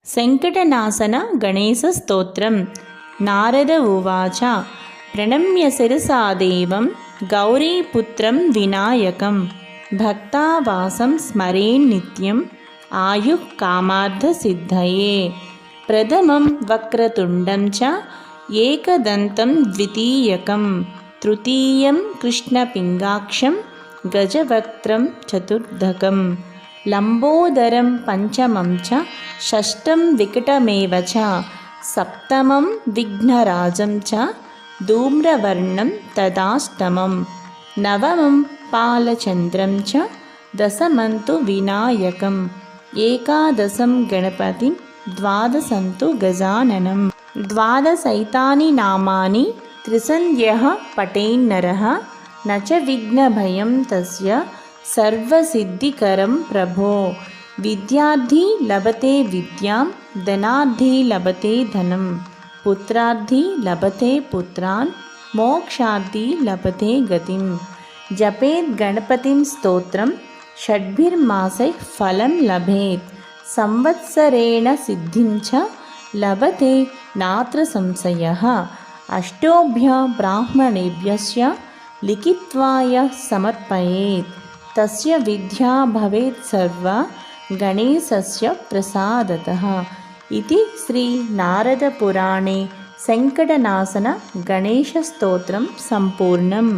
संकटनाशन गणेशस्तोत्रं। नारद उवाच प्रणम्य शिरसा देवं गौरीपुत्रं विनायकं भक्तावासं स्मरेन्नित्यम् आयुः कामार्थसिद्धये। प्रथमं वक्रतुण्डं च एकदन्तं द्वितीयकं तृतीयं कृष्णपिङ्गाक्षं गजवक्त्रं चतुर्धकं लम्बोदरं पंचमं च षष्ठं विकटमेव च सप्तमं विघ्नराजं च धूम्रवर्णं तदाष्टमं नवमं बालचन्द्रं च दशमं तु विनायकम् एकादशं गणपतिं द्वादशं तु गजाननं। द्वादशैतानि नामानि त्रिसन्ध्यः पठेन्नरः न च विघ्नभयं तस्य सर्वसिद्धिकरं प्रभो। विद्यार्थी लभते विद्यां धनार्थी लभते धनं पुत्रार्थी लभते पुत्रान् मोक्षार्थी लभते गतिं। जपेत् गणपतिं स्तोत्रं षड्भिर्मासैः फलं लभेत् संवत्सरेण सिद्धिं च लभते नात्र संशयः। अष्टोभ्य ब्राह्मणेभ्यश्च लिखित्वा यः समर्पयेत् तस्य विद्या भवेत् सर्वा गणेशस्य प्रसादतः। इति श्री नारदपुराणे संकटनाशन गणेशस्तोत्रं सम्पूर्णम्।